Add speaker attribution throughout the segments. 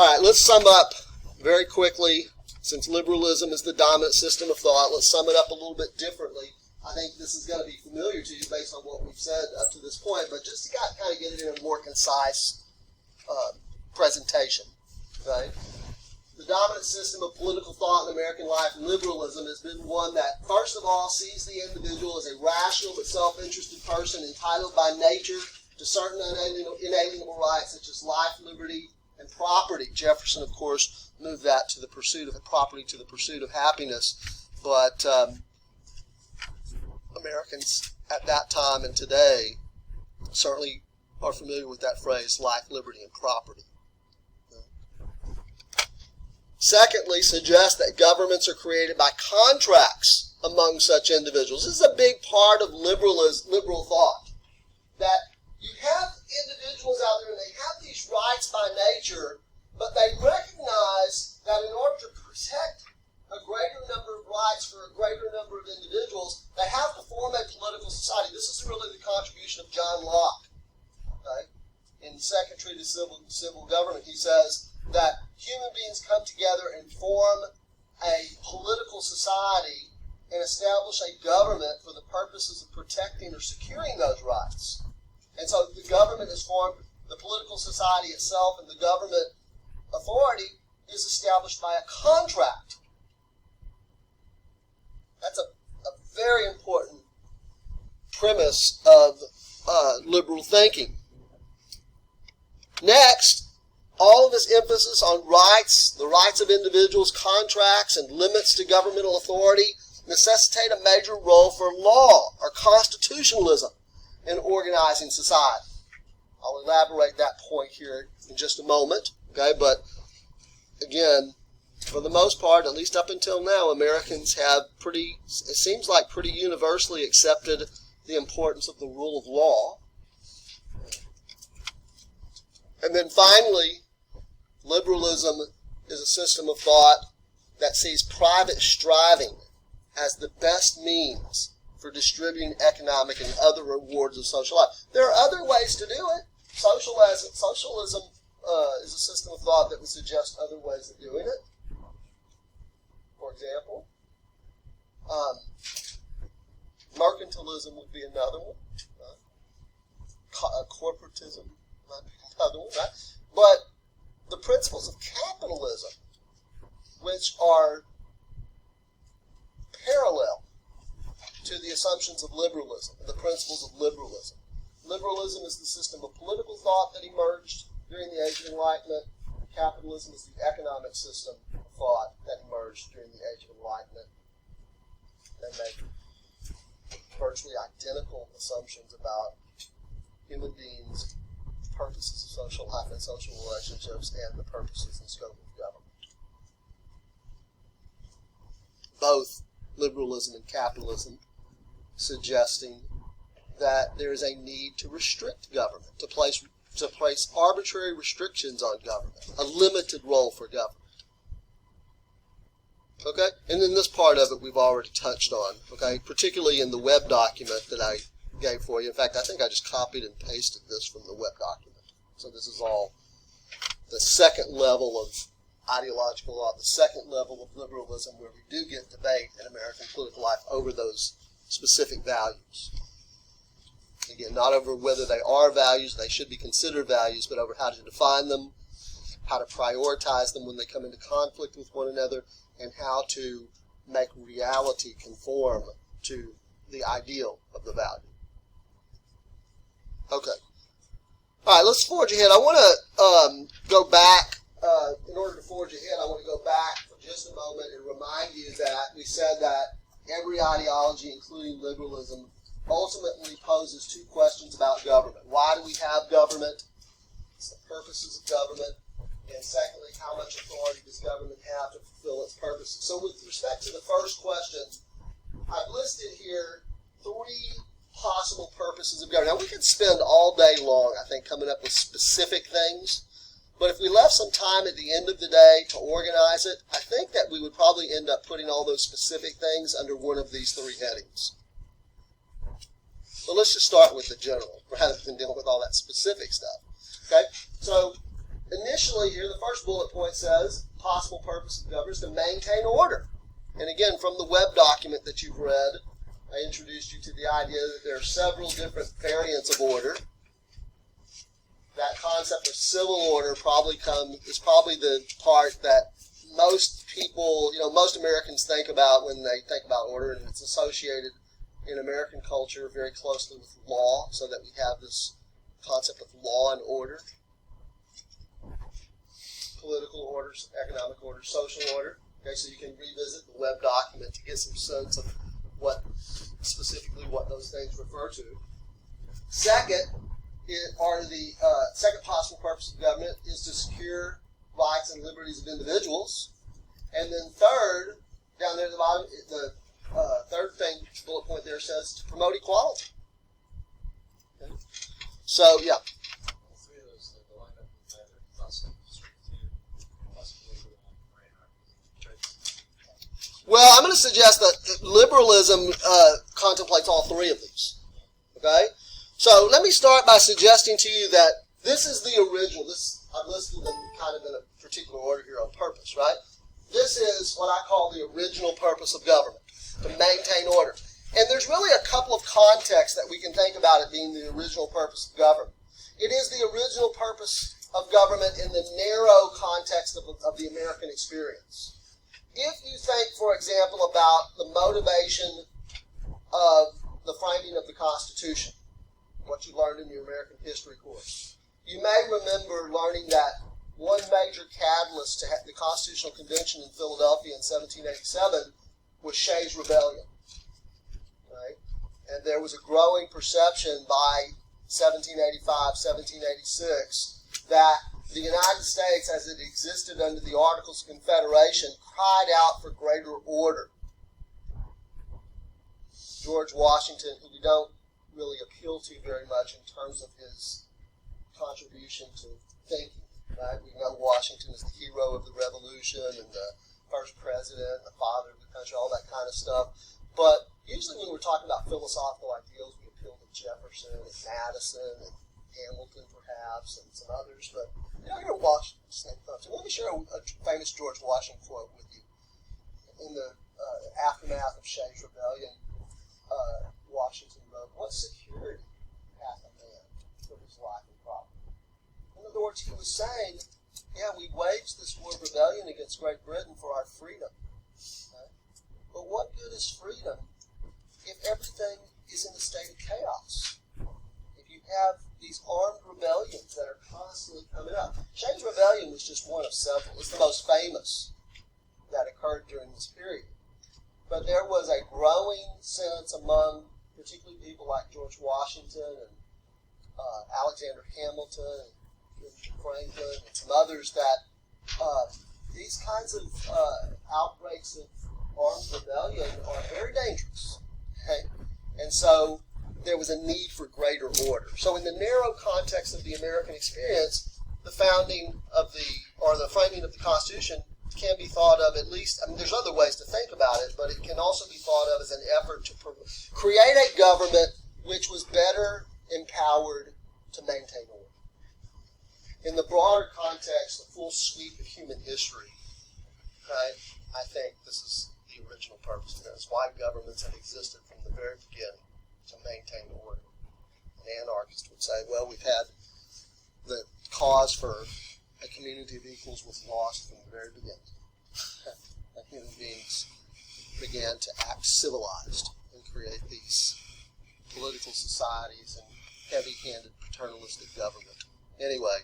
Speaker 1: All right, let's sum up very quickly. Since liberalism is the dominant system of thought, let's sum it up a little bit differently. I think this is going to be familiar to you based on what we've said up to this point, but just to kind of get it in a more concise presentation. Right? The dominant system of political thought in American life, liberalism, has been one that, first of all, sees the individual as a rational but self-interested person entitled by nature to certain inalienable rights such as life, liberty, and property. Jefferson, of course, moved that to the pursuit of property to the pursuit of happiness, but Americans at that time and today certainly are familiar with that phrase, life, liberty, and property. Secondly, suggests that governments are created by contracts among such individuals. This is a big part of liberal thought, that you have individuals out there and they have these rights by nature, but they recognize that in order to protect a greater number of rights for a greater number of individuals, they have to form a political society. This is really the contribution of John Locke. Okay? In the Second Treatise of Civil Government, he says that human beings come together and form a political society and establish a government for the purposes of protecting or securing those rights. And so the government is formed, the political society itself and the government authority is established by a contract. That's a very important premise of liberal thinking. Next, all of his emphasis on rights, the rights of individuals, contracts, and limits to governmental authority necessitate a major role for law or constitutionalism in organizing society. I'll elaborate that point here in just a moment. Okay, but again, for the most part, at least up until now, Americans have it seems like pretty universally accepted the importance of the rule of law. And then finally, liberalism is a system of thought that sees private striving as the best means for distributing economic and other rewards of social life. There are other ways to do it. Socialism is a system of thought that would suggest other ways of doing it. For example, mercantilism would be another one. Corporatism might be another one, right? But the principles of capitalism, which are parallel to the assumptions of liberalism and the principles of liberalism. Liberalism is the system of political thought that emerged during the Age of Enlightenment. Capitalism is the economic system of thought that emerged during the Age of Enlightenment. They make virtually identical assumptions about human beings, purposes of social life and social relationships, and the purposes and scope of government. Both liberalism and capitalism suggesting that there is a need to restrict government, to place arbitrary restrictions on government, a limited role for government. Okay? And then this part of it we've already touched on, okay? Particularly in the web document that I gave for you. In fact, I think I just copied and pasted this from the web document. So this is all the second level of ideological law, the second level of liberalism, where we do get debate in American political life over those specific values. Again, not over whether they are values, they should be considered values, but over how to define them, how to prioritize them when they come into conflict with one another, and how to make reality conform to the ideal of the value. Okay. All right, let's forge ahead. I want to go back. In order to forge ahead, I want to go back for just a moment and remind you that we said that every ideology, including liberalism, ultimately poses two questions about government. Why do we have government? What's the purposes of government? And secondly, how much authority does government have to fulfill its purposes? So with respect to the first question, I've listed here three possible purposes of government. Now, we could spend all day long, I think, coming up with specific things. But if we left some time at the end of the day to organize it, I think that we would probably end up putting all those specific things under one of these three headings. So let's just start with the general, rather than dealing with all that specific stuff. Okay? So initially, essentially here, the first bullet point says, possible purpose of government is to maintain order. And again, from the web document that you've read, I introduced you to the idea that there are several different variants of order. That concept of civil order is probably the part that most people, most Americans think about when they think about order, and it's associated in American culture very closely with law, so that we have this concept of law and order. Political orders, economic order, social order. Okay, so you can revisit the web document to get some sense of what those things refer to. Second, second possible purpose of government is to secure rights and liberties of individuals. And then third, down there at the bottom, the third thing, bullet point there says to promote equality. Okay. So, yeah. Well, I'm going to suggest that liberalism contemplates all three of these. Okay? So let me start by suggesting to you that this is the original. I've listed them kind of in a particular order here on purpose, right? This is what I call the original purpose of government, to maintain order. And there's really a couple of contexts that we can think about it being the original purpose of government. It is the original purpose of government in the narrow context of the American experience. If you think, for example, about the motivation of the framing of the Constitution, what you learned in your American history course, you may remember learning that one major catalyst to the Constitutional Convention in Philadelphia in 1787 was Shays' Rebellion. Right? And there was a growing perception by 1785, 1786 that the United States, as it existed under the Articles of Confederation, cried out for greater order. George Washington, who we don't really appeal to very much in terms of his contribution to thinking, right? We know Washington is the hero of the Revolution and the first president, the father of the country, all that kind of stuff. But usually when we're talking about philosophical ideals, we appeal to Jefferson and Madison and Hamilton, perhaps, and some others. But here Washington, let me share a famous George Washington quote with you. In the aftermath of Shays' Rebellion, Washington wrote, "What security hath a man for his life and property?" In other words, he was saying, we waged this war of rebellion against Great Britain for our freedom. Right? But what good is freedom if everything is in a state of chaos? If you have these armed rebellions that are constantly coming up. Shays' Rebellion was just one of several. It's the most famous that occurred during this period. But there was a growing sense among particularly people like George Washington and Alexander Hamilton and Franklin and some others that these kinds of outbreaks of armed rebellion are very dangerous. Okay? And so there was a need for greater order. So in the narrow context of the American experience, the framing of the Constitution can be thought of at least, there's other ways to think about it, but it can also be thought of as an effort to create a government which was better empowered to maintain order. In the broader context, the full sweep of human history, right, I think this is the original purpose of this. Why governments have existed from the very beginning, to maintain order. An anarchist would say, well, we've had the cause for a community of equals was lost from the very beginning. Human beings began to act civilized and create these political societies and heavy-handed paternalistic government. Anyway,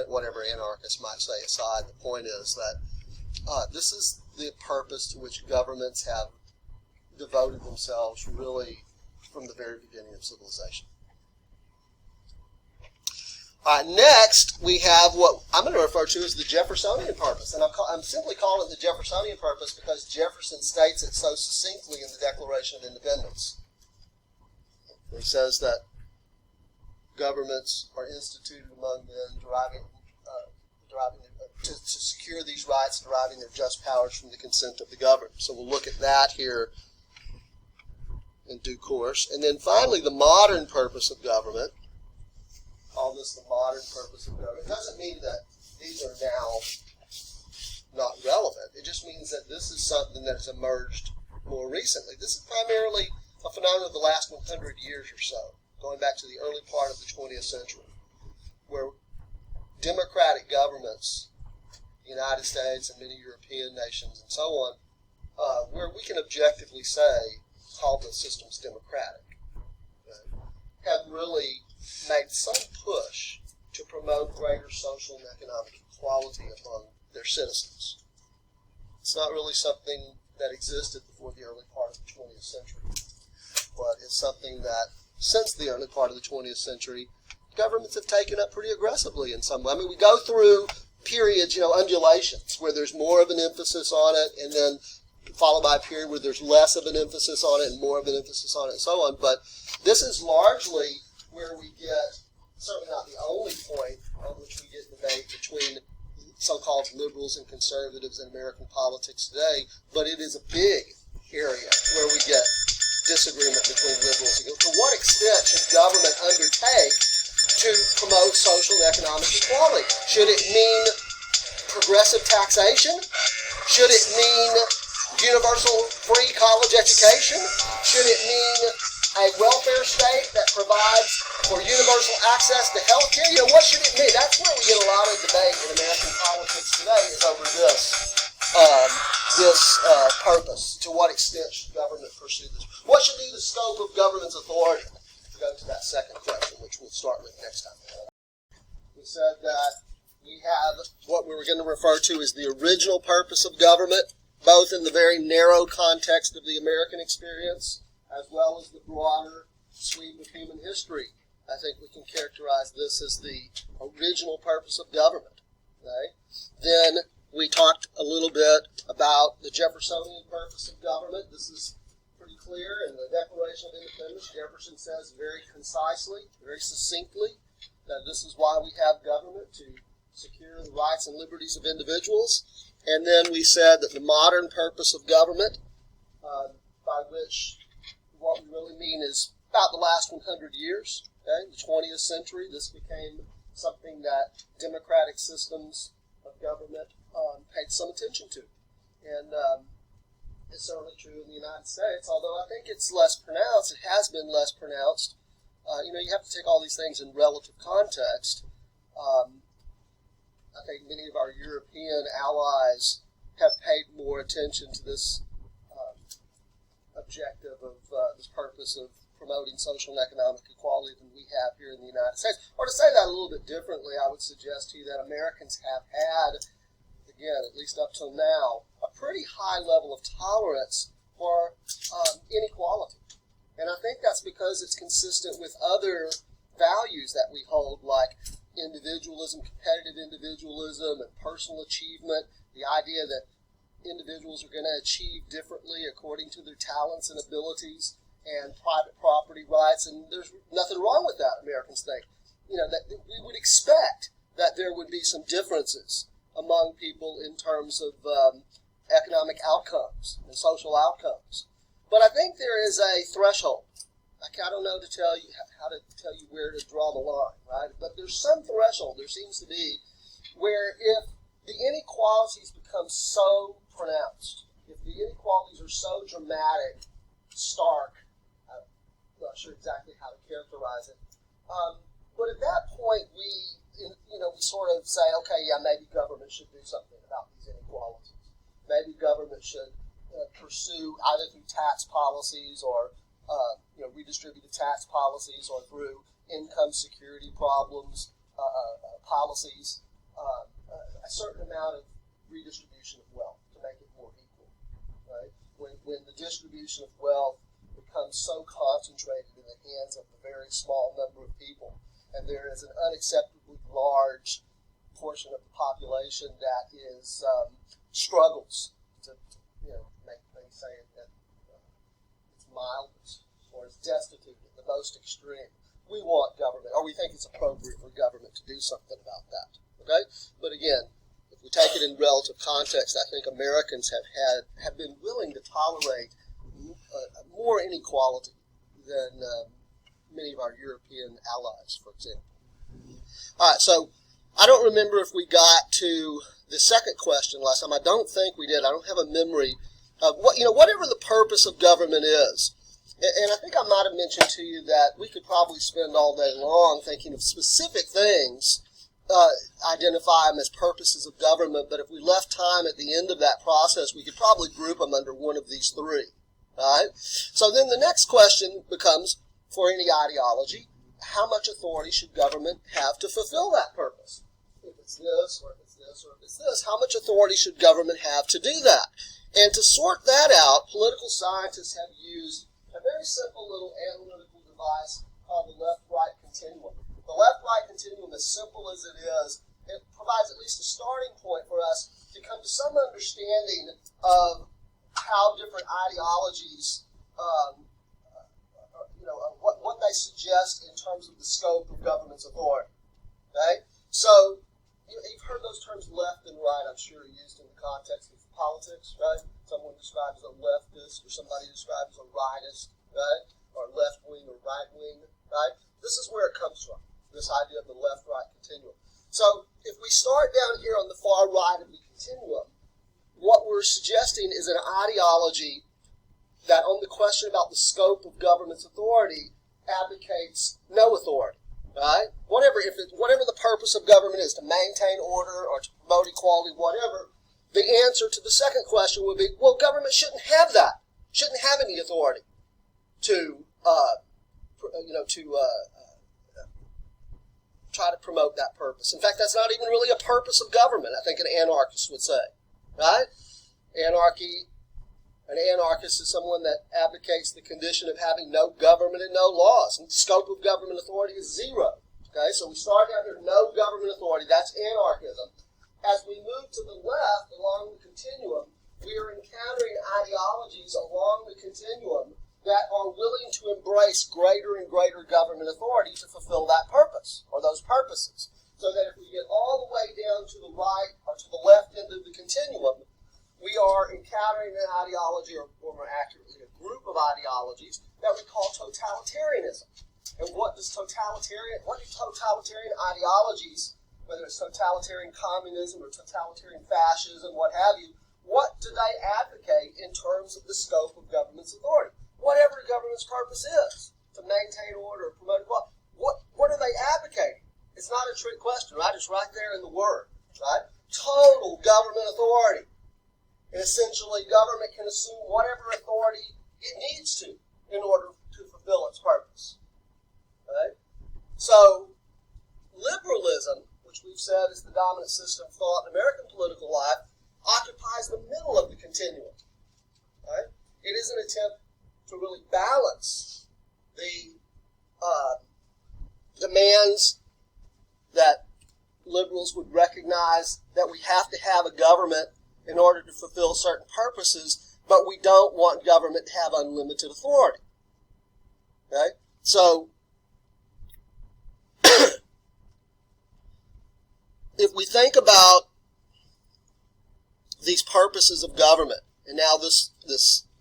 Speaker 1: whatever anarchists might say aside, the point is that this is the purpose to which governments have devoted themselves really from the very beginning of civilization. Next, we have what I'm going to refer to as the Jeffersonian purpose. And I'm simply calling it the Jeffersonian purpose because Jefferson states it so succinctly in the Declaration of Independence. He says that governments are instituted among men to secure these rights, deriving their just powers from the consent of the governed. So we'll look at that here in due course. And then finally, the modern purpose of government. Call this the modern purpose of government. It doesn't mean that the these are now not relevant. It just means that this is something that has emerged more recently. This is primarily a phenomenon of the last 100 years or so, going back to the early part of the 20th century, where democratic governments, the United States and many European nations and so on, where we can objectively say, call the systems democratic, have really made some push to promote greater social and economic equality among their citizens. It's not really something that existed before the early part of the 20th century, but it's something that, since the early part of the 20th century, governments have taken up pretty aggressively in some way. I mean, we go through periods, undulations, where there's more of an emphasis on it, and then followed by a period where there's less of an emphasis on it and more of an emphasis on it and so on. But this is largely where we get, certainly not the only point on which we get debate between so-called liberals and conservatives in American politics today, but it is a big area where we get disagreement between liberals and to what extent should government undertake to promote social and economic equality? Should it mean progressive taxation? Should it mean universal free college education? Should it mean a welfare state that provides for universal access to health care? What should it mean? That's where we get a lot of debate in American politics today, is over this purpose. To what extent should government pursue this? What should be the scope of government's authority? To go to that second question, which we'll start with next time. We said that we have what we were going to refer to as the original purpose of government, both in the very narrow context of the American experience, as well as the broader sweep of human history. I think we can characterize this as the original purpose of government. Okay? Then we talked a little bit about the Jeffersonian purpose of government. This is pretty clear in the Declaration of Independence. Jefferson says very concisely, very succinctly, that this is why we have government, to secure the rights and liberties of individuals. And then we said that the modern purpose of government, by which what we really mean is about the last 100 years, okay, the 20th century, this became something that democratic systems of government paid some attention to. And it's certainly true in the United States, although I think it's less pronounced. It has been less pronounced. You have to take all these things in relative context. I think many of our European allies have paid more attention to this objective of this purpose of promoting social and economic equality than we have here in the United States. Or to say that a little bit differently, I would suggest to you that Americans have had, again, at least up till now, a pretty high level of tolerance for inequality. And I think that's because it's consistent with other values that we hold, like individualism, competitive individualism, and personal achievement, the idea that individuals are going to achieve differently according to their talents and abilities, and private property rights, and there's nothing wrong with that, Americans think. That we would expect that there would be some differences among people in terms of economic outcomes and social outcomes. But I think there is a threshold. I don't know how to tell you where to draw the line, right? But there's some threshold, there seems to be, where if the inequalities become so pronounced, if the inequalities are so dramatic, stark, I'm not sure exactly how to characterize it, but at that point we sort of say, okay, yeah, maybe government should do something about these inequalities. Maybe government should pursue either through tax policies or redistributive tax policies, or through income security policies, a certain amount of redistribution of wealth to make it more equal. Right? When the distribution of wealth becomes so concentrated in the hands of a very small number of people, and there is an unacceptably large portion of the population that is struggles to make things, say that it's mildest, or is destitute at the most extreme. We want government, or we think it's appropriate for government to do something about that. Okay? But again, if we take it in relative context, I think Americans have been willing to tolerate more inequality than many of our European allies, for example. All right, so I don't remember if we got to the second question last time. I don't think we did. I don't have a memory of whatever the purpose of government is. And I think I might have mentioned to you that we could probably spend all day long thinking of specific things, identify them as purposes of government, but if we left time at the end of that process, we could probably group them under one of these three. Right? So then the next question becomes, for any ideology, how much authority should government have to fulfill that purpose? If it's this, or if it's this, or if it's this, how much authority should government have to do that? And to sort that out, political scientists have used a very simple little analytical device called the left-right continuum. The left-right continuum, as simple as it is, it provides at least a starting point for us to come to some understanding of how different ideologies, what they suggest in terms of the scope of government's authority. Okay? So, you've heard those terms left and right, I'm sure, used in the context of politics, right? Someone described as a leftist, or somebody described as a rightist, right? Or left-wing or right-wing, right? This is where it comes from, this idea of the left-right continuum. So, if we start down here on the far right of the continuum, what we're suggesting is an ideology that on the question about the scope of government's authority advocates no authority, right? Whatever the purpose of government is, to maintain order or to promote equality, whatever, the answer to the second question would be, well, government shouldn't have that, shouldn't have any authority to try to promote that purpose. In fact, that's not even really a purpose of government, I think an anarchist would say. Right? An anarchist is someone that advocates the condition of having no government and no laws. And the scope of government authority is zero. Okay, so we start down here, no government authority. That's anarchism. As we move to the left along the continuum, we are encountering ideologies along the continuum that are willing to embrace greater and greater government authority to fulfill that purpose, or those purposes. So that if we get all the way down to the right or to the left end of the continuum, we are encountering an ideology, or more accurately, a group of ideologies that we call totalitarianism. And what do totalitarian ideologies, whether it's totalitarian communism or totalitarian fascism, what have you, what do they advocate in terms of the scope of government's authority? Whatever the government's purpose is, to maintain order, promote equality, what are they advocating? It's not a trick question, right? It's right there in the word, right? Total government authority. And essentially, government can assume whatever authority it needs to in order to fulfill its purpose. Right? So, liberalism, which we've said is the dominant system of thought in American political life, occupies the middle of the continuum. Right? It is an attempt to really balance the demands that liberals would recognize that we have to have a government in order to fulfill certain purposes, but we don't want government to have unlimited authority. Okay? So, if we think about these purposes of government, and now this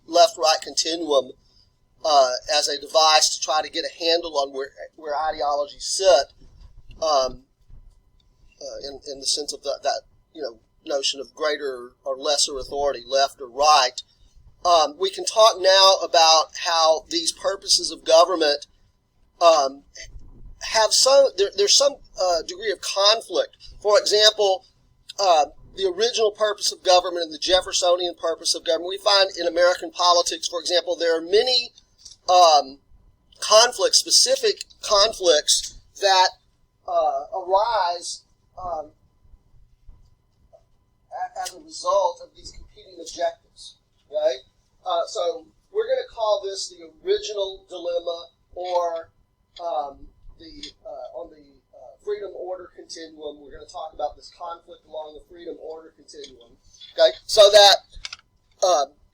Speaker 1: left-right continuum as a device to try to get a handle on where ideologies sit, in the sense of that notion of greater or lesser authority, left or right, we can talk now about how these purposes of government have there's some degree of conflict. For example, the original purpose of government and the Jeffersonian purpose of government, we find in American politics, for example, there are many conflicts, specific conflicts that arise as a result of these competing objectives, right? So we're going to call this the original dilemma, or on the freedom order continuum. We're going to talk about this conflict along the freedom order continuum. Okay, so that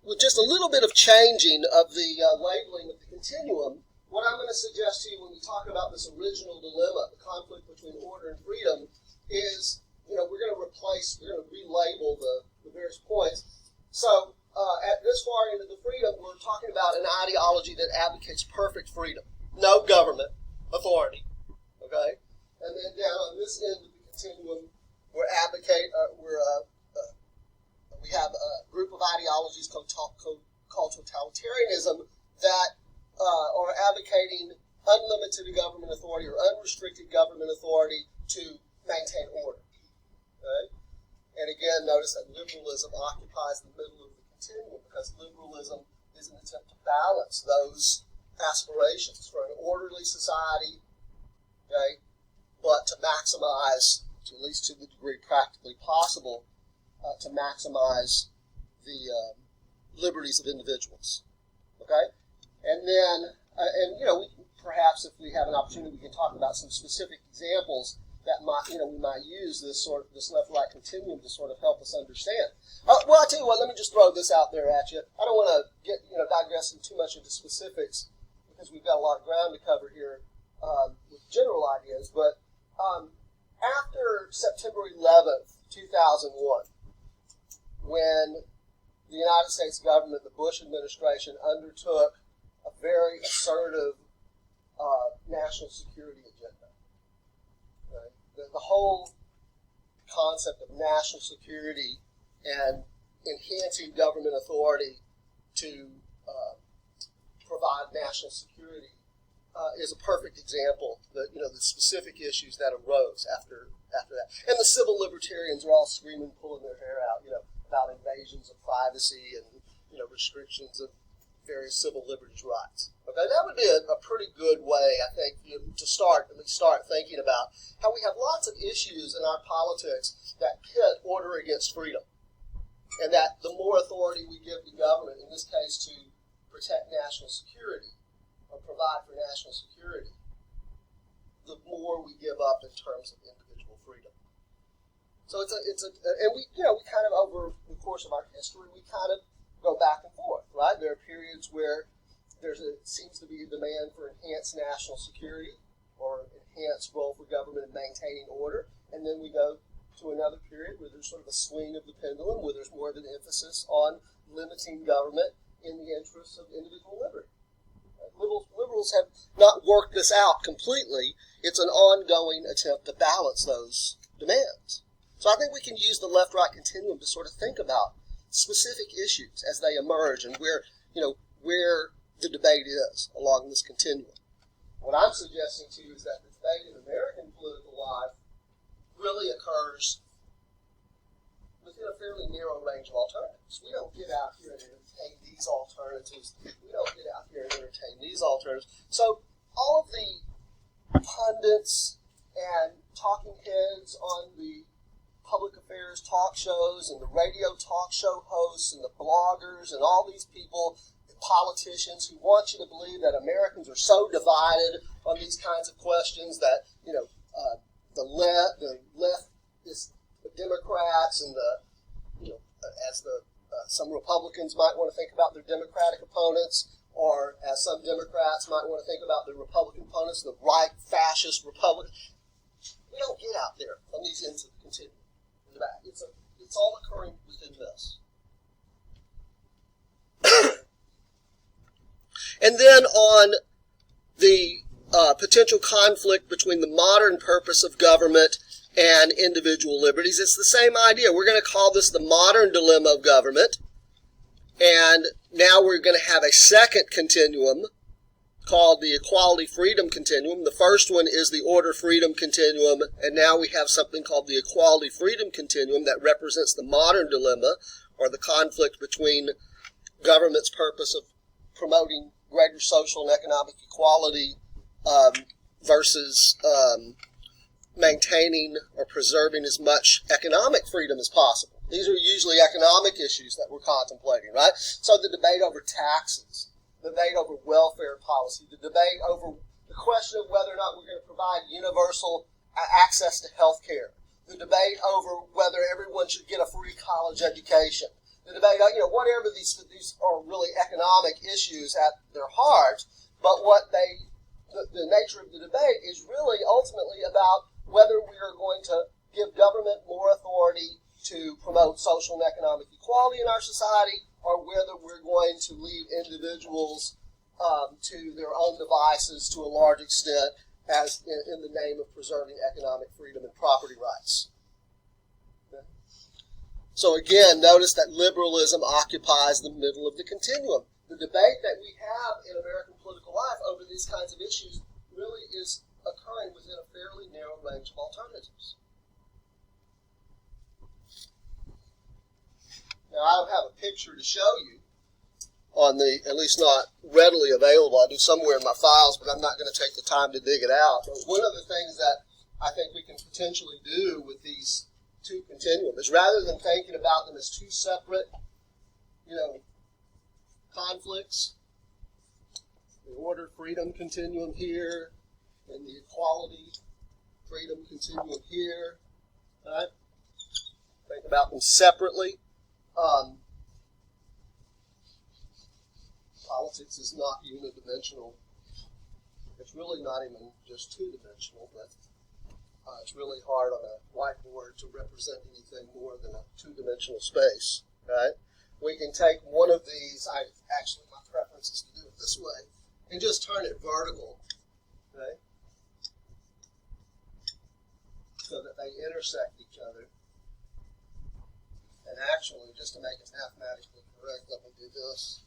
Speaker 1: with just a little bit of changing of the labeling of the continuum, what I'm going to suggest to you when we talk about this original dilemma, the conflict between order and freedom, is we're going to relabel the various points. So at this far into the freedom, we're talking about an ideology that advocates perfect freedom, no government authority. Okay, and then down on this end of the continuum, we have a group of ideologies called totalitarianism that are advocating unlimited government authority or unrestricted government authority to maintain order. Okay? And again, notice that liberalism occupies the middle of the continuum because liberalism is an attempt to balance those aspirations for an orderly society, okay, but to maximize, to at least to the degree practically possible, to maximize the liberties of individuals. Okay? And then, perhaps if we have an opportunity, we can talk about some specific examples that we might use this left-right continuum to sort of help us understand. Well, I tell you what, let me just throw this out there at you. I don't want to digress too much into specifics because we've got a lot of ground to cover here with general ideas. But after September 11th, 2001, when the United States government, the Bush administration, undertook a very assertive national security agenda. Right? The whole concept of national security and enhancing government authority to provide national security is a perfect example. The specific issues that arose after that, and the civil libertarians are all screaming, pulling their hair out, about invasions of privacy and restrictions of various civil liberties rights. Okay, that would be a pretty good way, I think, to at least start thinking about how we have lots of issues in our politics that pit order against freedom, and that the more authority we give the government, in this case to protect national security or provide for national security, the more we give up in terms of individual freedom. So and we kind of over the course of our history, we kind of go back and forth, right? There are periods where seems to be a demand for enhanced national security or enhanced role for government in maintaining order, and then we go to another period where there's sort of a swing of the pendulum, where there's more of an emphasis on limiting government in the interests of individual liberty. Liberals have not worked this out completely. It's an ongoing attempt to balance those demands. So I think we can use the left-right continuum to sort of think about specific issues as they emerge and where the debate is along this continuum. What I'm suggesting to you is that the debate in American political life really occurs within a fairly narrow range of alternatives. We don't get out here and entertain these alternatives. We don't get out here and entertain these alternatives. So all of the pundits and talking heads on the public affairs talk shows and the radio talk show hosts and the bloggers and all these people, the politicians who want you to believe that Americans are so divided on these kinds of questions that, the leftist Democrats and some Republicans might want to think about their Democratic opponents, or as some Democrats might want to think about their Republican opponents, the right fascist Republicans. We don't get out there on these ends of the continuum. It's all occurring within this. And then on the potential conflict between the modern purpose of government and individual liberties, it's the same idea. We're going to call this the modern dilemma of government. And now we're going to have a second continuum called the equality-freedom continuum. The first one is the order-freedom continuum, and now we have something called the equality-freedom continuum that represents the modern dilemma, or the conflict between government's purpose of promoting greater social and economic equality versus maintaining or preserving as much economic freedom as possible. These are usually economic issues that we're contemplating, right? So the debate over taxes, the debate over welfare policy, the debate over the question of whether or not we're going to provide universal access to health care, the debate over whether everyone should get a free college education, the debate, whatever these are really economic issues at their heart, but the nature of the debate is really ultimately about whether we are going to give government more authority to promote social and economic equality in our society, or whether we're going to leave individuals to their own devices to a large extent as in the name of preserving economic freedom and property rights. Okay. So again, notice that liberalism occupies the middle of the continuum. The debate that we have in American political life over these kinds of issues really is occurring within a fairly narrow range of alternatives. Now, I have a picture to show you on the, at least not readily available. I do somewhere in my files, but I'm not going to take the time to dig it out. But one of the things that I think we can potentially do with these two continuums is, rather than thinking about them as two separate, conflicts, the order freedom continuum here and the equality freedom continuum here, right? Think about them separately. Politics is not unidimensional. It's really not even just two-dimensional, but it's really hard on a whiteboard to represent anything more than a two-dimensional space, right? We can take one of these, actually my preference is to do it this way, and just turn it vertical, okay? So that they intersect each other. And actually, just to make it mathematically correct, let me do this.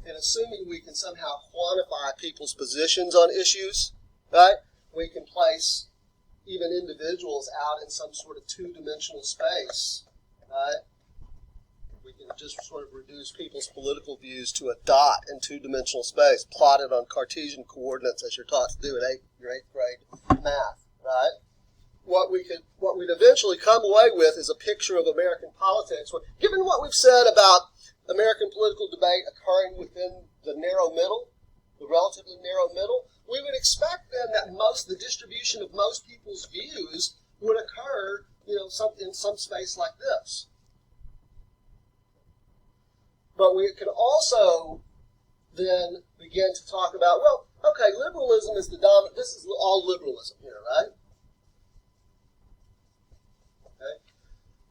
Speaker 1: And assuming we can somehow quantify people's positions on issues, right, we can place even individuals out in some sort of two-dimensional space, right? We can just sort of reduce people's political views to a dot in two-dimensional space, plotted on Cartesian coordinates, as you're taught to do in your eighth grade math, right? What we'd eventually come away with is a picture of American politics, where, given what we've said about American political debate occurring within the narrow middle, the relatively narrow middle, we would expect then that the distribution of most people's views would occur, in some space like this. But we can also then begin to talk about, well, okay, liberalism is the dominant, this is all liberalism here, right?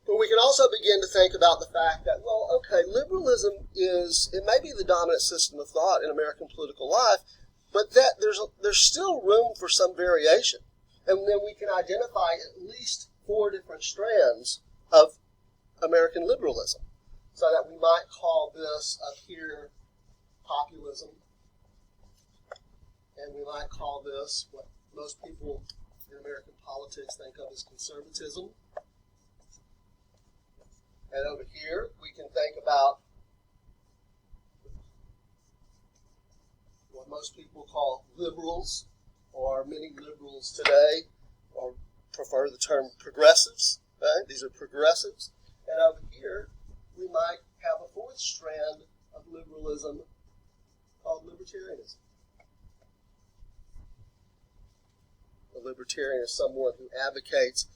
Speaker 1: But we can also begin to think about the fact that, well, okay, liberalism it may be the dominant system of thought in American political life, but that there's still room for some variation. And then we can identify at least 4 different strands of American liberalism. So that we might call this up here populism, and we might call this what most people in American politics think of as conservatism. And over here, we can think about what most people call liberals, or many liberals today, or prefer the term progressives, right? These are progressives. And over here, we might have a 4th strand of liberalism called libertarianism. A libertarian is someone who advocates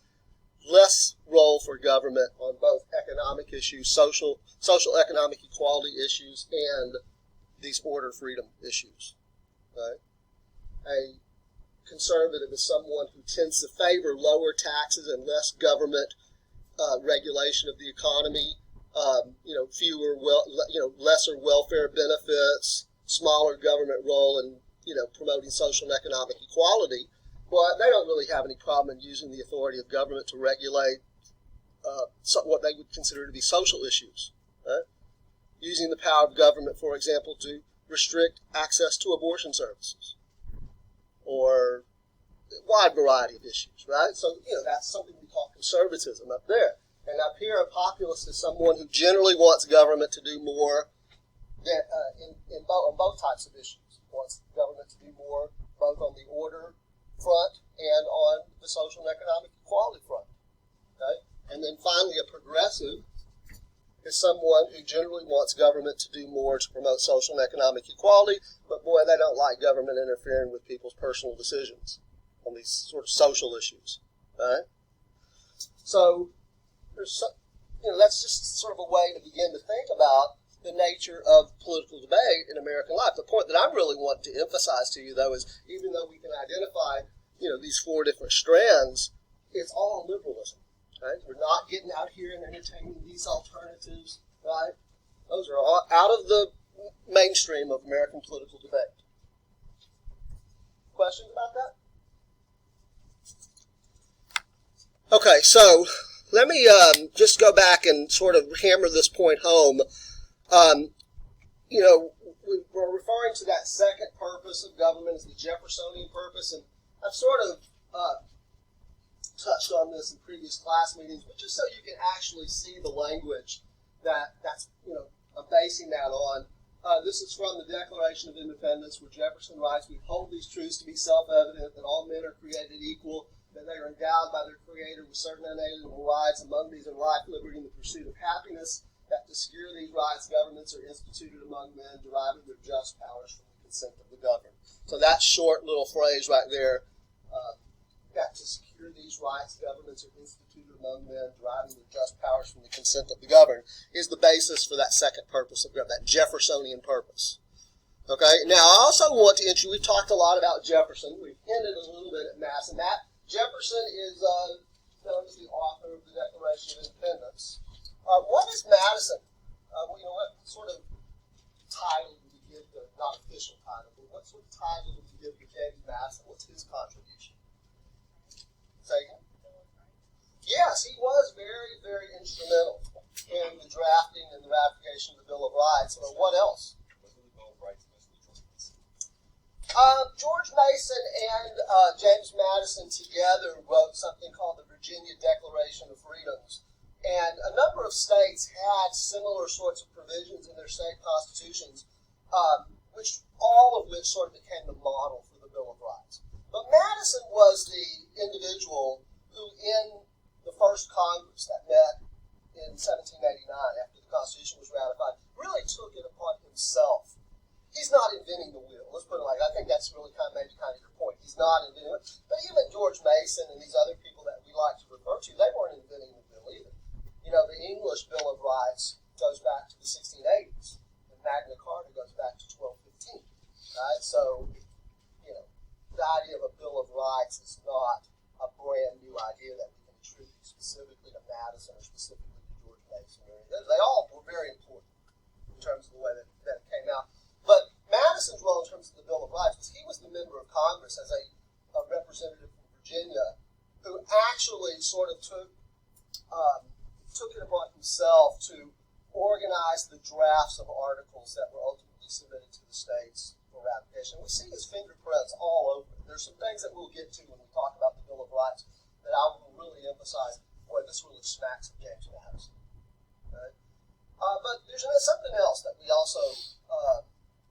Speaker 1: less role for government on both economic issues, social economic equality issues, and these order freedom issues. Right? A conservative is someone who tends to favor lower taxes and less government regulation of the economy, lesser welfare benefits, smaller government role in promoting social and economic equality. But they don't really have any problem in using the authority of government to regulate what they would consider to be social issues. Right? Using the power of government, for example, to restrict access to abortion services, or a wide variety of issues. Right? So that's something we call conservatism up there. And up here, a populist is someone who generally wants government to do more on both types of issues. Wants government to do more both on the order front and on the social and economic equality front. Okay? And then finally, a progressive is someone who generally wants government to do more to promote social and economic equality, but boy, they don't like government interfering with people's personal decisions on these sort of social issues. Right? So that's just sort of a way to begin to think about the nature of political debate in American life. The point that I really want to emphasize to you, though, is even though we can identify, these 4 different strands, it's all liberalism. Right? We're not getting out here and entertaining these alternatives, right? Those are all out of the mainstream of American political debate. Questions about that? Okay, so let me just go back and sort of hammer this point home. We're referring to that second purpose of government as the Jeffersonian purpose, and I've sort of touched on this in previous class meetings, but just so you can actually see the language that's I'm basing that on. This is from the Declaration of Independence, where Jefferson writes, "We hold these truths to be self-evident, that all men are created equal, that they are endowed by their Creator with certain unalienable rights, among these are life, liberty, and the pursuit of happiness, that to secure these rights, governments are instituted among men, deriving their just powers from the consent of the governed." So that short little phrase right there, that to secure these rights, governments are instituted among men, deriving their just powers from the consent of the governed, is the basis for that second purpose of government, that Jeffersonian purpose. Okay, now I also want to introduce, we've talked a lot about Jefferson, we've hinted a little bit at Madison. Jefferson is known as the author of the Declaration of Independence. What is Madison? What sort of title do we give the, not official title, but what sort of title do we give to James Madison? What's his contribution? Say again? Yes, he was very, very instrumental in the drafting and the ratification of the Bill of Rights. But what else? George Mason and James Madison together wrote something called the Virginia Declaration of Freedoms. And a number of states had similar sorts of provisions in their state constitutions, all of which sort of became the model for the Bill of Rights. But Madison was the individual who, in the first Congress that met in 1789, after the Constitution was ratified, really took it upon himself. He's not inventing the wheel. Let's put it like that. I think that's really kind of your point. He's not inventing it. But even George Mason and these other people that we like to refer to, they weren't inventing the wheel either. The English Bill of Rights goes back to the 1680s, and Magna Carta goes back to 1215. Right? So, the idea of a Bill of Rights is not a brand new idea that we can attribute specifically to Madison or specifically to George Mason. They all were very important in terms of the way that it came out. But Madison's role in terms of the Bill of Rights was he was the member of Congress as a representative from Virginia who actually sort of took it upon himself to organize the drafts of articles that were ultimately submitted to the states for ratification. We see his fingerprints all over it. There's some things that we'll get to when we talk about the Bill of Rights that I will really emphasize. Boy, this really smacks of James Madison. Okay? But there's something else that we also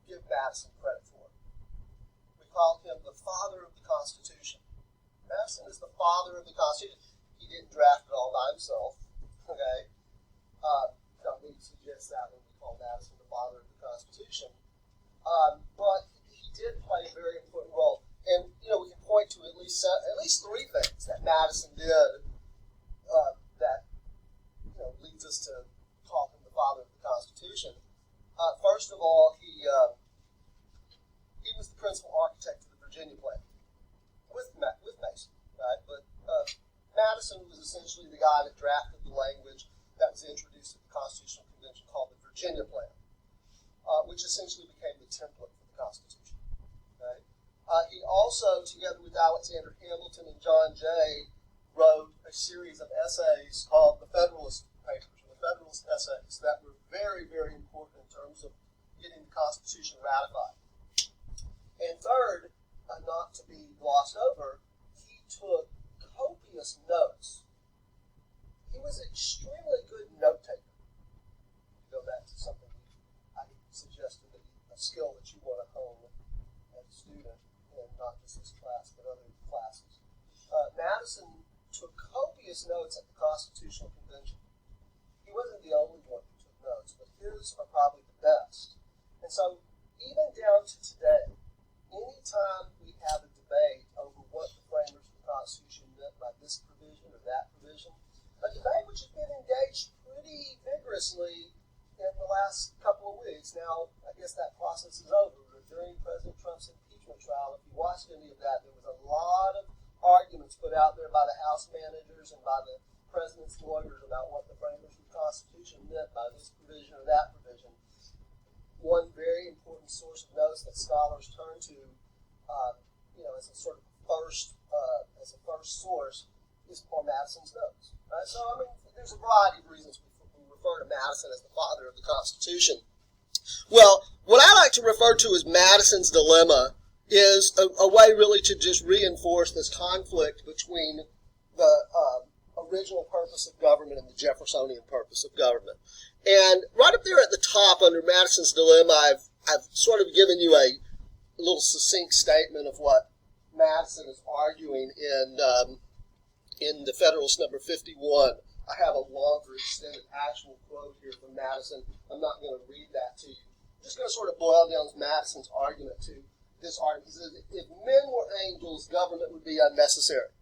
Speaker 1: give Madison credit for. We call him the father of the Constitution. Madison is the father of the Constitution. He didn't draft it all by himself. Okay? Don't need to suggest that when we call Madison the father of the Constitution. But he did play a very important role. And, we can point to at least three things that Madison did that, leads us to call him the father of the Constitution. First of all, he was the principal architect of the Virginia plan with Mason, right? But Madison was essentially the guy that drafted the language that was introduced at the Constitutional Convention called the Virginia plan, which essentially became the template for the Constitution. Okay? He also, together with Alexander Hamilton and John Jay, wrote a series of essays called the Federalist Papers, or the Federalist Essays, that were very, very important in terms of getting the Constitution ratified. And third, not to be glossed over, he took copious notes. He was an extremely good note-taker. To go back to something I suggested, a skill that you want to hone as a student, and not just this class, but other classes. Madison took copious notes at the Constitutional Convention. He wasn't the only one who took notes, but his are probably the best. And so, even down to today, anytime we have a debate over what the framers of the Constitution meant by this provision or that provision, a debate which has been engaged pretty vigorously in the last couple of weeks. Now, I guess that process is over. During President Trump's impeachment trial, if you watched any of that, there was a lot of arguments put out there by the House managers and by the presidents wondered about what the framers of the Constitution meant by this provision or that provision, one very important source of notes that scholars turn to, as a sort of first source, is Paul Madison's notes. Right? So, there's a variety of reasons we refer to Madison as the father of the Constitution. Well, what I like to refer to as Madison's dilemma is a way really to just reinforce this conflict between the original purpose of government and the Jeffersonian purpose of government. And right up there at the top under Madison's dilemma, I've sort of given you a little succinct statement of what Madison is arguing in the Federalist number 51. I have a longer extended actual quote here from Madison. I'm not going to read that to you. I'm just going to sort of boil down Madison's argument to this argument. He says, if men were angels, government would be unnecessary.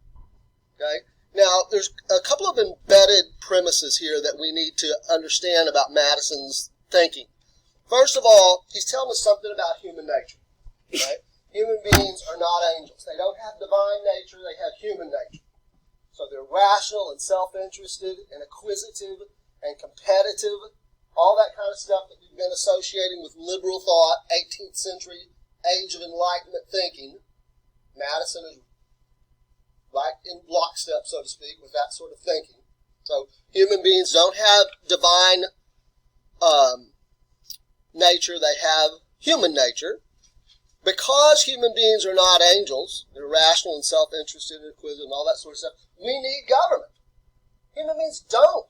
Speaker 1: Okay? Now, there's a couple of embedded premises here that we need to understand about Madison's thinking. First of all, he's telling us something about human nature. Right? Human beings are not angels. They don't have divine nature, they have human nature. So they're rational and self-interested and acquisitive and competitive, all that kind of stuff that we've been associating with liberal thought, 18th century age of Enlightenment thinking. Madison is right in lockstep, so to speak, with that sort of thinking. So human beings don't have divine nature, they have human nature. Because human beings are not angels, they're rational and self-interested and acquisitive and all that sort of stuff, we need government. Human beings don't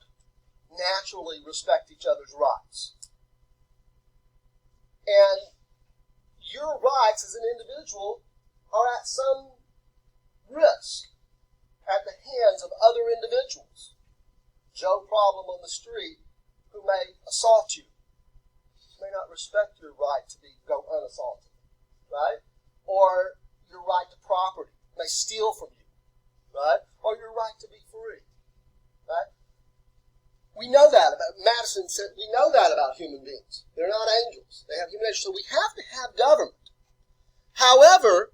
Speaker 1: naturally respect each other's rights. And your rights as an individual are at some risk at the hands of other individuals. Joe Problem on the street who may assault you may not respect your right to go unassaulted. Right? Or your right to property, may steal from you, right? Or your right to be free, right? We know that about, Madison said, we know that about human beings. They're not angels. They have human nature. So we have to have government. However,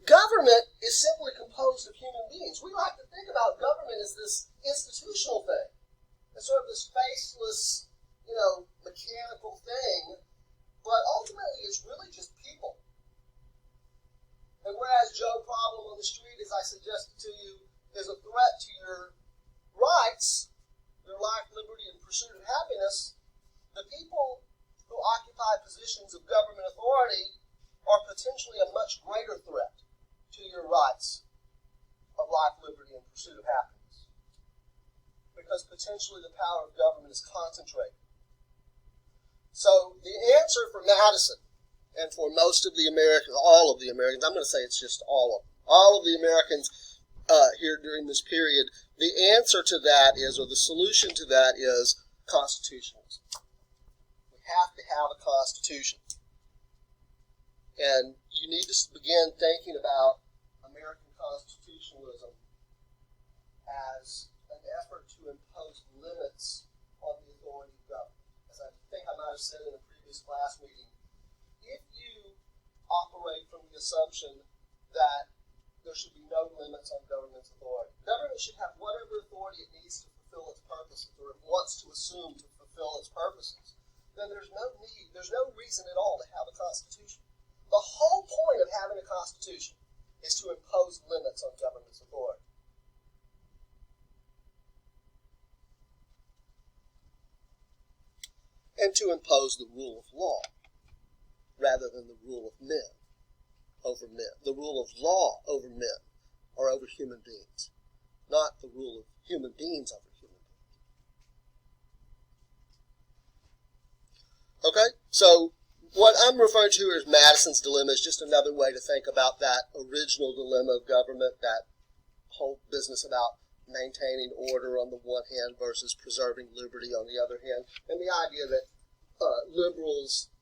Speaker 1: government is simply composed of human beings. We like to think about government as this institutional thing. It's sort of this faceless, mechanical thing. But ultimately, it's really just people. And whereas Joe Problem on the street, as I suggested to you, is a threat to your rights, your life, liberty, and pursuit of happiness, the people who occupy positions of government authority are potentially a much greater threat to your rights of life, liberty, and pursuit of happiness. Because potentially the power of government is concentrated. So the answer for Madison, and for most of the Americans, all of the Americans, I'm going to say it's just all of the Americans here during this period, the answer to that is, or the solution to that is, constitutionalism. We have to have a constitution. And you need to begin thinking about American constitutionalism as an effort to impose limits on the authority of government. I think I might have said in a previous class meeting, if you operate from the assumption that there should be no limits on government's authority, government should have whatever authority it needs to fulfill its purposes, or it wants to assume to fulfill its purposes, then there's no reason at all to have a constitution. The whole point of having a constitution is to impose limits on government's authority. And to impose the rule of law rather than the rule of men over men. The rule of law over men or over human beings, not the rule of human beings over human beings. Okay, so what I'm referring to here as Madison's dilemma is just another way to think about that original dilemma of government, that whole business about maintaining order on the one hand versus preserving liberty on the other hand, and the idea that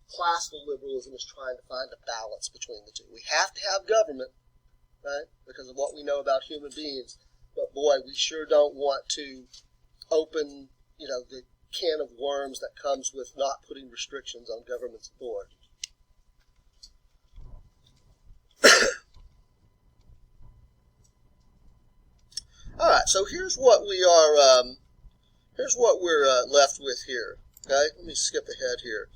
Speaker 1: classical liberalism is trying to find a balance between the two. We have to have government, right, because of what we know about human beings, but boy, we sure don't want to open, the can of worms that comes with not putting restrictions on government's authority. All right, So here's what we are. Here's what we're left with here. Okay, let me skip ahead here.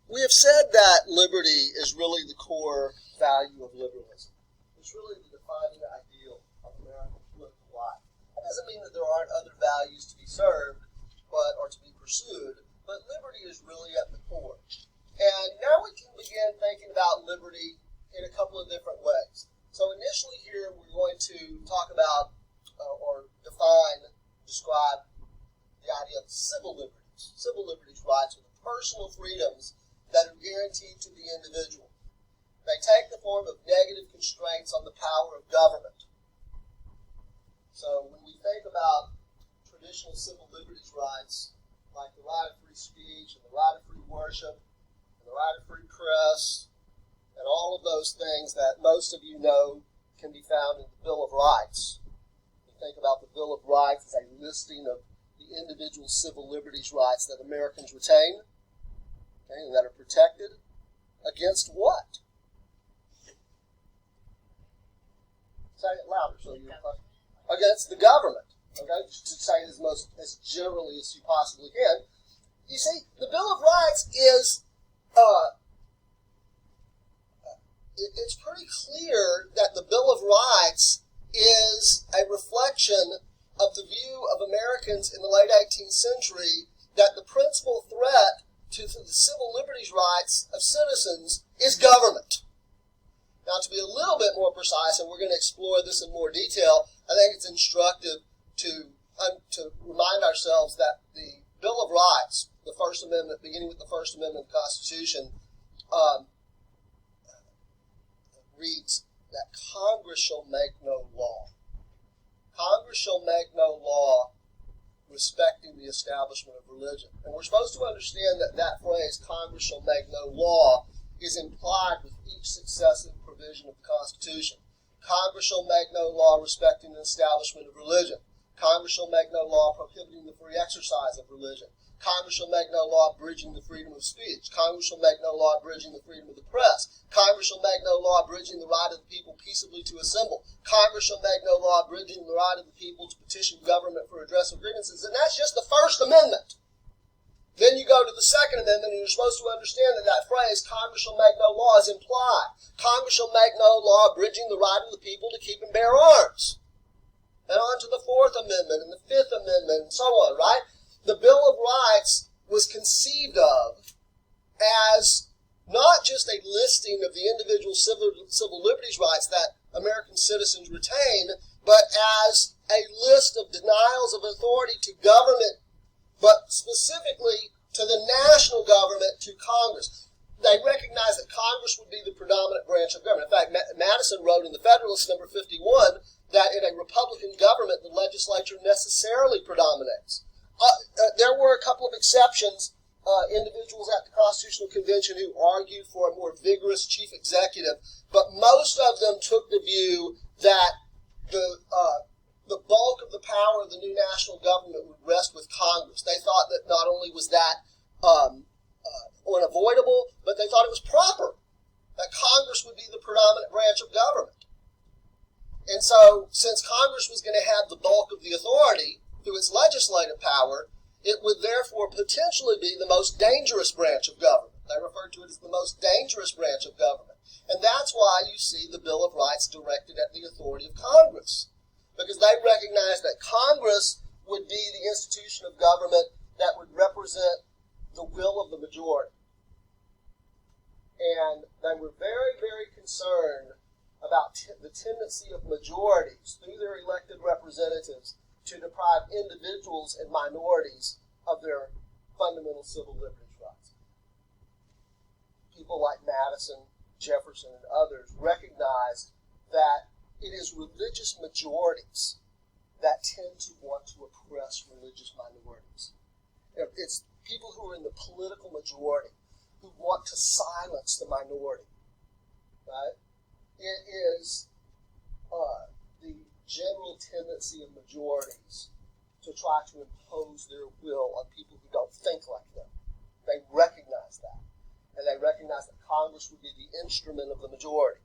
Speaker 1: We have said that liberty is really the core value of liberalism. It's really the defining ideal of American political life. That doesn't mean that there aren't other values to be served, or to be pursued, but liberty is really at the core. And now we can begin thinking about liberty in a couple of different ways. So initially here we're going to talk about or describe the idea of civil liberties. Civil liberties rights are the personal freedoms that are guaranteed to the individual. They take the form of negative constraints on the power of government. So when we think about traditional civil liberties rights, like the right of free speech and the right of free worship and the right of free press and all of those things that most of you know can be found in the Bill of Rights. We think about the Bill of Rights as a listing of the individual civil liberties rights that Americans retain, okay, and that are protected against what? Say it louder so you against the government. Okay, to say it as generally as you possibly can. You see, the Bill of Rights is it's pretty clear that the Bill of Rights is a reflection of the view of Americans in the late 18th century that the principal threat to the civil liberties rights of citizens is government. Now, to be a little bit more precise, and we're going to explore this in more detail, I think it's instructive to remind ourselves that the Bill of Rights, the First Amendment, beginning with the First Amendment of the Constitution, reads that Congress shall make no law. Congress shall make no law respecting the establishment of religion. And we're supposed to understand that that phrase, Congress shall make no law, is implied with each successive provision of the Constitution. Congress shall make no law respecting the establishment of religion. Congress shall make no law prohibiting the free exercise of religion. Congress shall make no law abridging the freedom of speech. Congress shall make no law abridging the freedom of the press. Congress shall make no law abridging the right of the people peaceably to assemble. Congress shall make no law abridging the right of the people to petition government for redress of grievances. And that's just the First Amendment. Then you go to the Second Amendment, and you're supposed to understand that that phrase, Congress shall make no law, is implied. Congress shall make no law abridging the right of the people to keep and bear arms. And on to the Fourth Amendment and the Fifth Amendment and so on, right? The Bill of Rights was conceived of as not just a listing of the individual civil liberties rights that American citizens retain, but as a list of denials of authority to government, but specifically to the national government, to Congress. They recognized that Congress would be the predominant branch of government. In fact, Madison wrote in the Federalist number 51 that in a Republican government, the legislature necessarily predominates. There were a couple of exceptions, individuals at the Constitutional Convention who argued for a more vigorous chief executive, but most of them took the view that the bulk of the power of the new national government would rest with Congress. They thought that not only was that unavoidable, but they thought it was proper, that Congress would be the predominant branch of government. And so, since Congress was going to have the bulk of the authority through its legislative power, it would therefore potentially be the most dangerous branch of government. They referred to it as the most dangerous branch of government. And that's why you see the Bill of Rights directed at the authority of Congress. Because they recognized that Congress would be the institution of government that would represent the will of the majority. And they were very, very concerned about the tendency of majorities through their elected representatives to deprive individuals and minorities of their fundamental civil liberties rights. People like Madison, Jefferson, and others recognized that it is religious majorities that tend to want to oppress religious minorities. It's people who are in the political majority who want to silence the minority. Right? It is the general tendency of majorities to try to impose their will on people who don't think like them. They recognize that. And they recognize that Congress would be the instrument of the majority.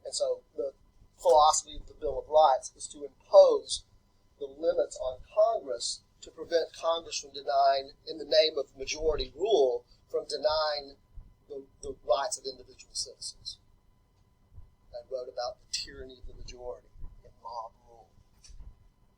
Speaker 1: And so the philosophy of the Bill of Rights is to impose the limits on Congress to prevent Congress from denying, in the name of majority rule, from denying the rights of individual citizens. I wrote about the tyranny of the majority and mob rule.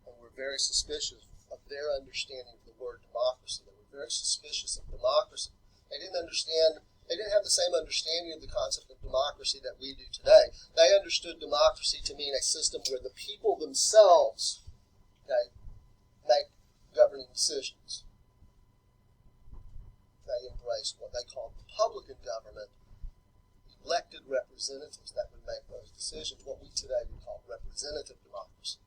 Speaker 1: And we're very suspicious of their understanding of the word democracy. They were very suspicious of democracy. They didn't have the same understanding of the concept of democracy that we do today. They understood democracy to mean a system where the people themselves, make governing decisions. They embraced what they called Republican government, elected representatives that would make those decisions, what we today would call representative democracy.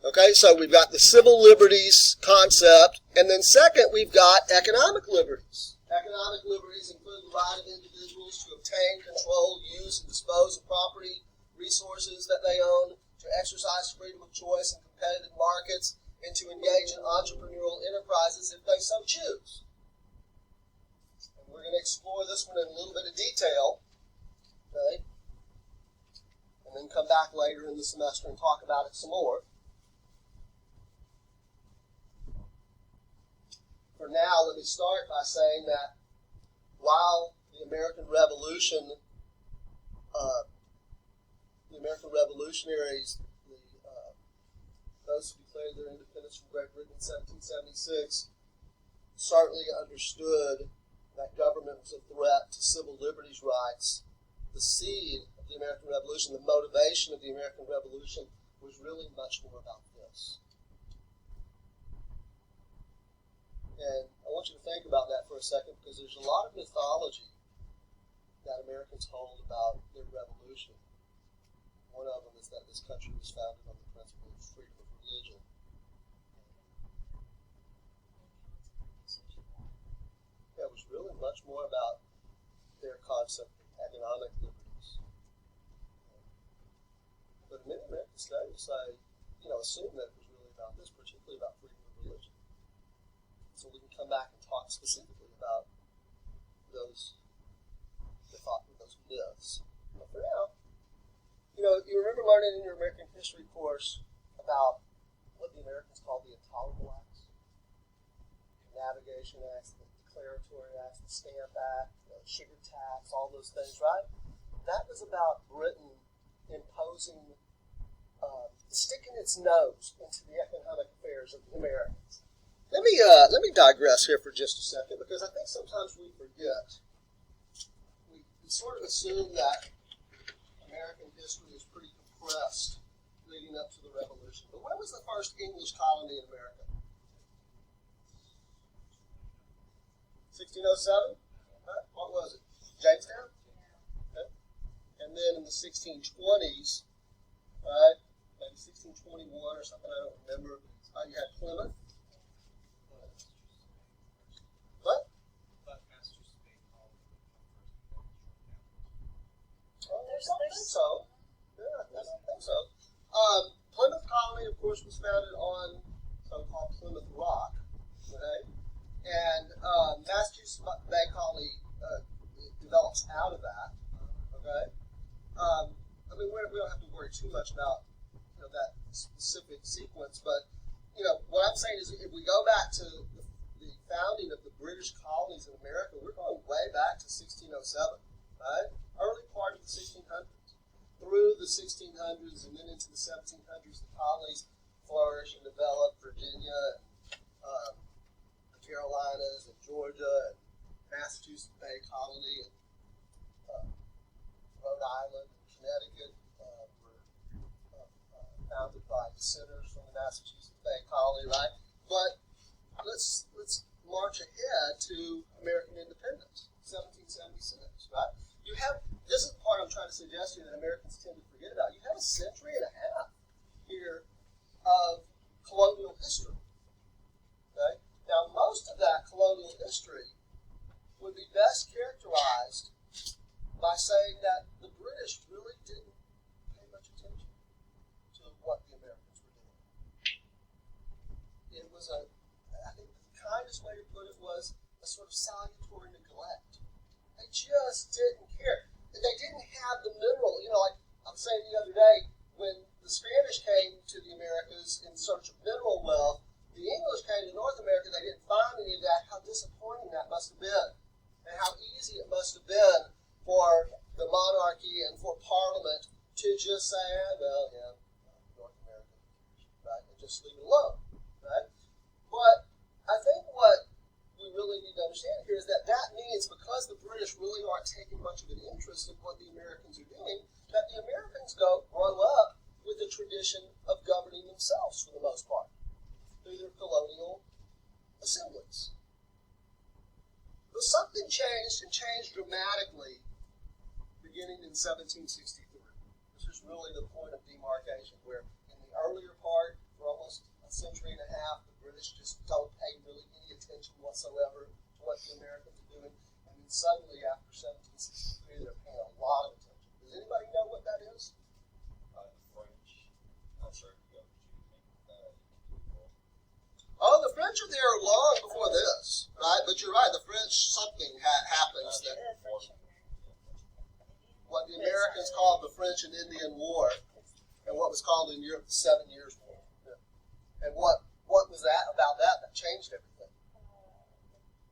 Speaker 1: Okay, so we've got the civil liberties concept, and then second, we've got economic liberties. Economic liberties include the right of individuals to obtain, control, use, and dispose of property, resources that they own, to exercise freedom of choice in competitive markets, and to engage in entrepreneurial enterprises if they so choose. And we're going to explore this one in a little bit of detail, okay? And then come back later in the semester and talk about it some more. For now, let me start by saying that while the American Revolution, the American revolutionaries, those who declared their independence from Great Britain in 1776, certainly understood that government was a threat to civil liberties rights. The seed of the American Revolution, the motivation of the American Revolution, was really much more about this. And I want you to think about that for a second, because there's a lot of mythology that Americans hold about their revolution. One of them is that this country was founded on the principle of freedom of religion. Yeah, it was really much more about their concept of economic liberties. But many Americans today will say, assume that it was really about this, particularly about freedom of religion. So we can come back and talk specifically about those myths. But for now, you remember learning in your American history course about what the Americans called the Intolerable Acts? The Navigation Acts, the Declaratory Acts, the Stamp Act, the Sugar Tax, all those things, right? That was about Britain imposing, sticking its nose into the economic affairs of the Americans. Let me digress here for just a second, because I think sometimes we forget. We sort of assume that American history is pretty compressed leading up to the Revolution. But when was the first English colony in America? 1607? What was it? Jamestown? Okay. And then in the 1620s, right? Maybe 1621 or something, I don't remember. You had Plymouth. What?
Speaker 2: I
Speaker 1: think so. Yeah, I think so. Plymouth Colony, of course, was founded on so-called Plymouth Rock, okay? And Massachusetts Bay Colony develops out of that, okay? We don't have to worry too much about that specific sequence, but what I'm saying is, if we go back to the founding of the British colonies in America, we're going way back to 1607, right? Early part of the 1600s. Through the 1600s and then into the 1700s, the colonies flourished and developed. Virginia, and the Carolinas, and Georgia, and Massachusetts Bay Colony, and Rhode Island, and Connecticut were founded by dissenters from the Massachusetts Bay Colony, right? But let's march ahead to American independence, 1776, right? This is the part I'm trying to suggest to you that Americans tend to forget about. You have a century and a half here of colonial history. Okay? Now, most of that colonial history would be best characterized by saying that the British really didn't pay much attention to what the Americans were doing. It was I think the kindest way to put it was a sort of salutary neglect. They just didn't care. They didn't have monarchy and for Parliament to just say, well, yeah, North America, right, and just leave it alone, right? But I think what we really need to understand here is that that means because the British really aren't taking much of an interest in what the Americans are doing, that the Americans grow up with a tradition of governing themselves for the most part through their colonial assemblies. But something changed and changed dramatically beginning in 1763. This is really the point of demarcation, where in the earlier part, for almost a century and a half, the British just don't pay really any attention whatsoever to what the Americans are doing. And then suddenly, after 1763, they're paying a lot of attention. Does anybody know what that is?
Speaker 2: The French. I'm sorry to go,
Speaker 1: Oh, the French are there long before this, right? But you're right, the French, something happens that what the Americans called the French and Indian War, and what was called in Europe the 7 Years' War. Yeah. And what was that about that changed everything?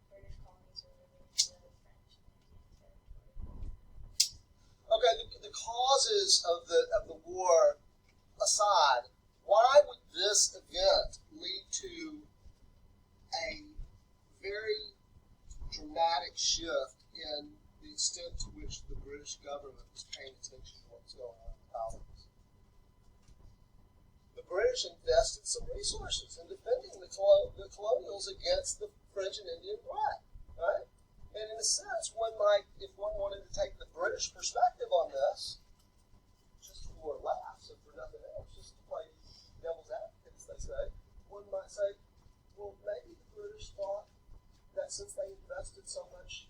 Speaker 3: British colonies were really the French territory.
Speaker 1: Okay, the causes of the war aside, why would this event lead to a very dramatic shift in the extent to which the British government was paying attention to what's going on in the colonies? The British invested some resources in defending the colonials against the French and Indian threat, right? And in a sense, if one wanted to take the British perspective on this, just for laughs and for nothing else, just to play devil's advocate, as they say, one might say, well, maybe the British thought that since they invested so much,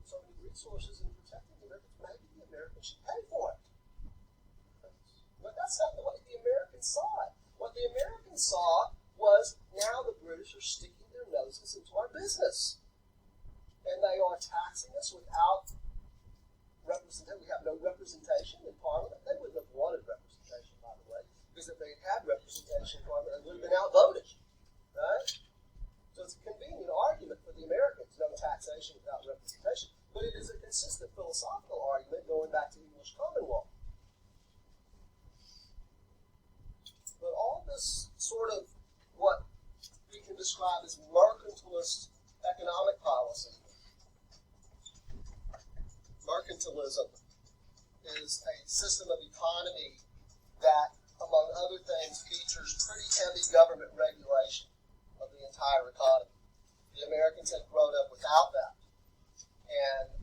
Speaker 1: so many resources in protecting the Americans, maybe the Americans should pay for it. But that's not the way the Americans saw it. What the Americans saw was now the British are sticking their noses into our business. And they are taxing us without representation. We have no representation in Parliament. They wouldn't have wanted representation, by the way, because if they had representation in Parliament, they would have been outvoted. Right? So it's a convenient argument for the Americans, no taxation without representation. But it is a consistent philosophical argument going back to English common law. But all this sort of what we can describe as mercantilist economic policy. Mercantilism is a system of economy that, among other things, features pretty heavy government regulation of the entire economy. The Americans had grown up without that. And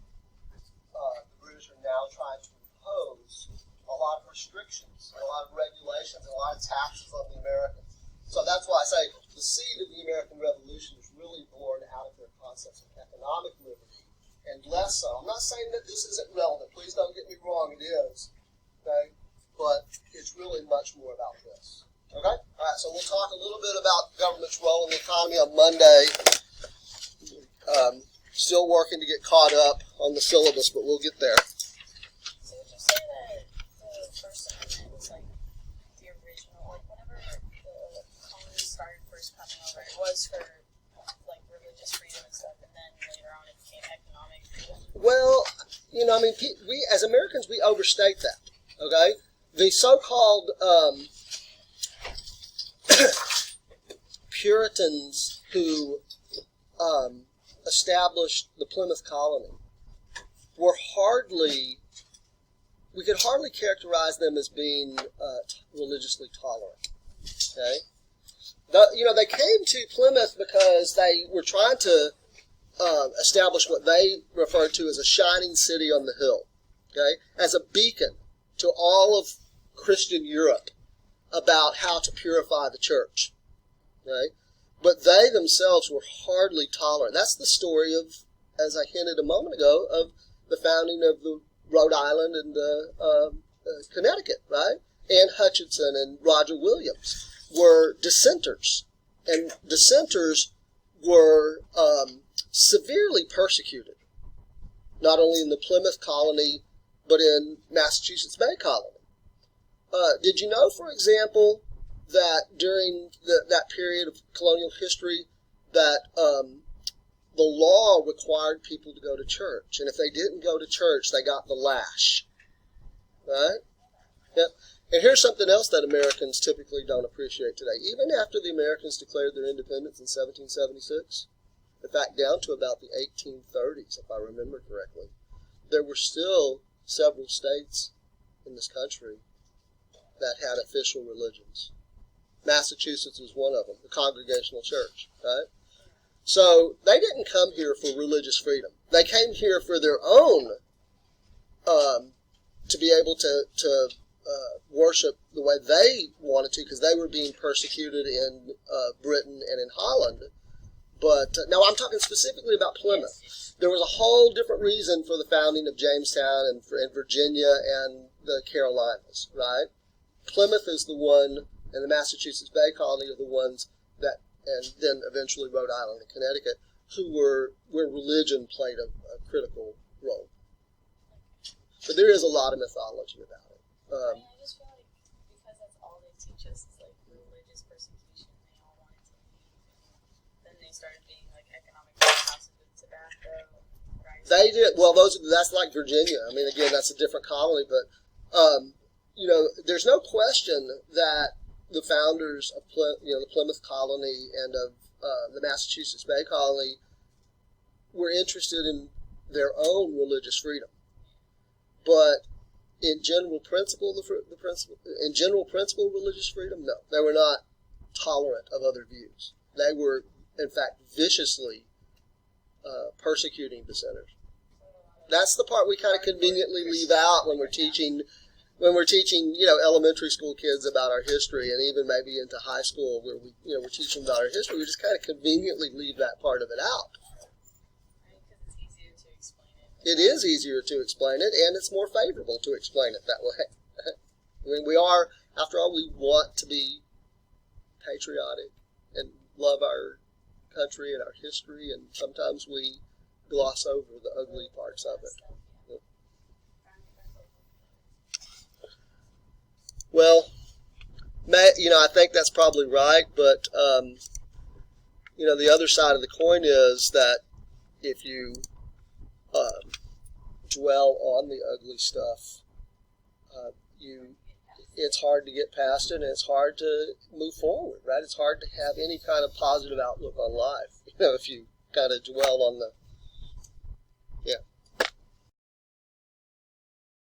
Speaker 1: the British are now trying to impose a lot of restrictions, a lot of regulations, and a lot of taxes on the Americans. So that's why I say the seed of the American Revolution is really born out of their concepts of economic liberty, and less so. I'm not saying that this isn't relevant. Please don't get me wrong, it is. Okay? But it's really much more about this. Okay? All right, so we'll talk a little bit about government's role in the economy on Monday. Still working to get caught up on the syllabus, but we'll get there.
Speaker 3: So would you say that the First Amendment was like the original, like whenever the colonies started first coming over, it was for like religious freedom and stuff, and then later on it became economic freedom?
Speaker 1: Well, we as Americans, we overstate that. Okay? The so-called Puritans who established the Plymouth colony were we could hardly characterize them as being religiously tolerant. Okay? They came to Plymouth because they were trying to establish what they referred to as a shining city on the hill, okay, as a beacon to all of Christian Europe about how to purify the church. Okay? But they themselves were hardly tolerant. That's the story of, as I hinted a moment ago, of the founding of the Rhode Island and Connecticut, right? Anne Hutchinson and Roger Williams were dissenters. And dissenters were severely persecuted, not only in the Plymouth colony, but in Massachusetts Bay colony. Did you know, for example, that during that period of colonial history that the law required people to go to church. And if they didn't go to church, they got the lash. Right? Yep. And here's something else that Americans typically don't appreciate today. Even after the Americans declared their independence in 1776, in fact, down to about the 1830s, if I remember correctly, there were still several states in this country that had official religions. Massachusetts was one of them, the Congregational Church, right? So they didn't come here for religious freedom. They came here for their own, to be able to worship the way they wanted to, because they were being persecuted in Britain and in Holland. But now I'm talking specifically about Plymouth. There was a whole different reason for the founding of Jamestown and Virginia and the Carolinas, right? Plymouth is the one, and the Massachusetts Bay Colony are the ones that, and then eventually Rhode Island and Connecticut, where religion played a critical role. But there is a lot of mythology about it.
Speaker 3: I just feel like because that's all they teach us is like religious persecution, they all wanted to leave. Then they started being like economic costs of tobacco.
Speaker 1: They did well. That's like Virginia. I mean, again, that's a different colony, but there's no question that the founders of the Plymouth colony and of the Massachusetts Bay Colony were interested in their own religious freedom, but in general principle, religious freedom, no, they were not tolerant of other views. They were, in fact, viciously persecuting dissenters. That's the part we kind of conveniently leave out when we're teaching, elementary school kids about our history, and even maybe into high school where we're teaching about our history. We just kind of conveniently leave that part of it out. It is easier to explain it, and it's more favorable to explain it that way. I mean, after all, we want to be patriotic and love our country and our history, and sometimes we gloss over the ugly parts of it. Well, I think that's probably right, but, the other side of the coin is that if you dwell on the ugly stuff, it's hard to get past it, and it's hard to move forward, right? It's hard to have any kind of positive outlook on life, if you kind of dwell on the